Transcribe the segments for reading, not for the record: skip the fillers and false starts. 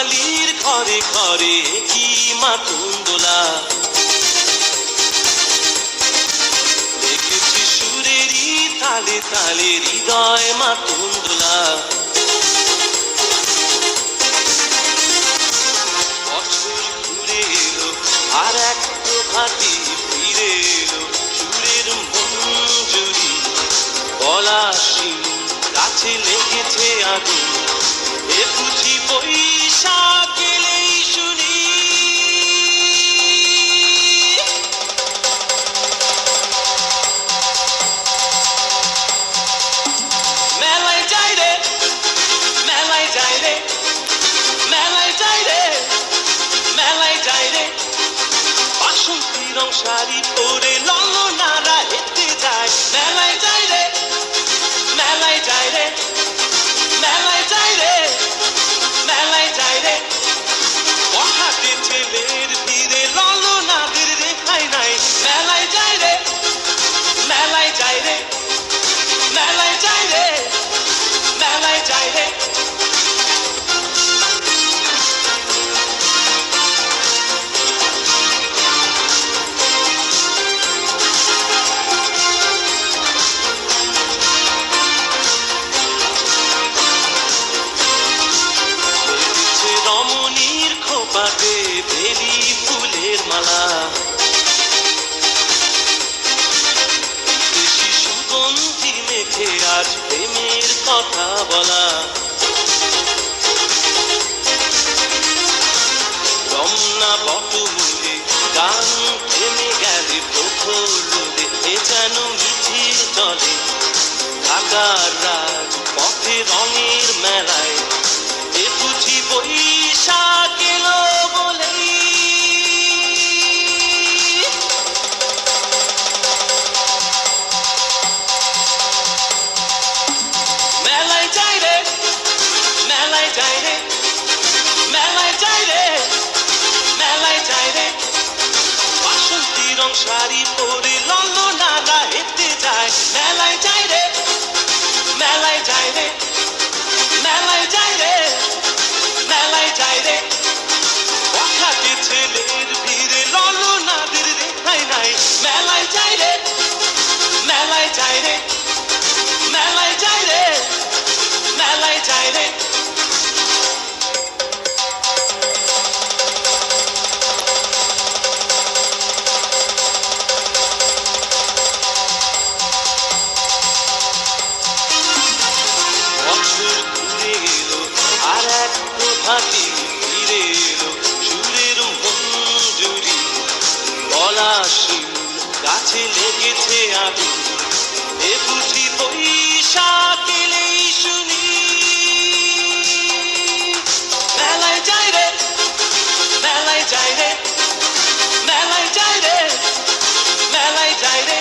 বাঙালির ঘরে ঘরে কি মাতন দোলা, দেখেছি সুরেরই তালে তালে হৃদয় মাতন দোলা। বছর ঘুরে এলো আর এক প্রভাতী ফিরে এলো, সুরের মঞ্জুরি গলা শিমুল গাছে লেগেছে আগুন, এ বুঝি বৈশাখ এলেই শুনি। মেলায় যাই রে, মেলায় যাই রে, মেলায় যাই রে, মেলায় যাই রে, বাসন্তী রং শাড়ি পরে ললনারা হেঁটে যায়। মেলায় যাই রে, মেলায় যাই রে, মেলায় যাই রে, মেলায় যাই রে, বহাতে ছেলের ভিড়ে ললনাদের রেখাই নাই। মেলায় যাই রে, মেলায় যাই রে, মেলায় যাই রে, মেলায় যাই রে। রমণীর খোপাতে বেলি ফুলের মালা, দেশি সুগন্ধি মেখে আজ প্রেমের কথা বলা। রমনা পটমূলে গান থেমে গেলে প্রখর রোদে, এ যেন মিছিল চলে ঢাকার রাজ পথে রঙের মেলায়, এ বুঝি বৈশাখ এলো বলেই। মেলায় যাই রে, মেলায় যাই রে, মেলায় যাই রে, মেলায় যাই রে, বাসন্তী রং শাড়ি পরে ললনারা হেঁটে যায়। মেলায় যাই রে, মেলায় যাই রে, মেলায় যাই রে, মেলায় যাই রে, বখাটে ছেলের ভিড়ে ললনাদের রেখাই নাই। মেলায় যাই রে, মেলায় যাই রে, মেলায় যাই রে, মেলায় যাই রে। বছর ঘুরে এলো আর এক প্রভাতী ফিরে এলো, সুরের মঞ্জুরি গলা শিমুল গাছে লেগেছে আগুন, এ বুঝি বৈশাখ এলেই শুনি। মেলায় যাই রে, মেলায় যাই রে, মেলায় যাই রে, মেলায় যাই রে,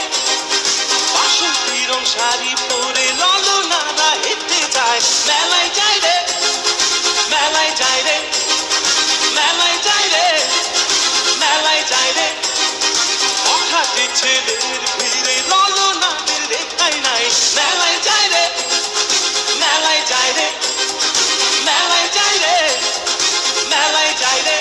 বাসন্তী রং শাড়ি পরে ললনারা হেঁটে যায়। মেলায় যাই রে, মেলায় যাই রে, মেলায় যাই রে, মেলায় যাই রে, বখাটে ছেলের ভিড়ে ললনাদের রেখাই নাই। মেলায় যাই রে, মেলায় যাই রে, মেলায় যাই রে, মেলায় যাই রে।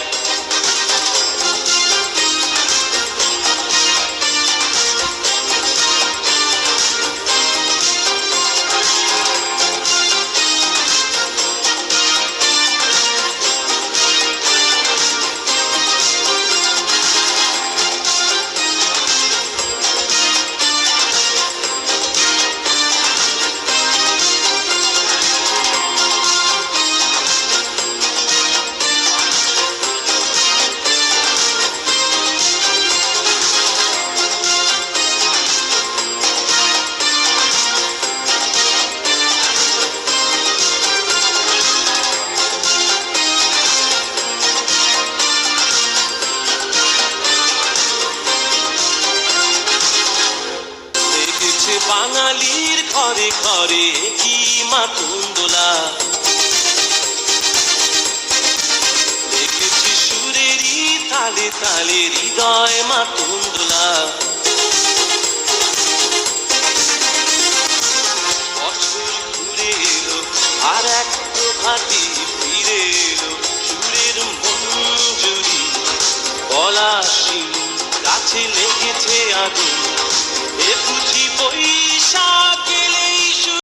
বাঙালির ঘরে ঘরে কি মাতন দোলা, দেখেছি সুরেরই তালে তালে হৃদয় মাতন দোলা। বছর ঘুরে এলো আর এক প্রভাতী ফিরে এলো, সুরে আগুন এ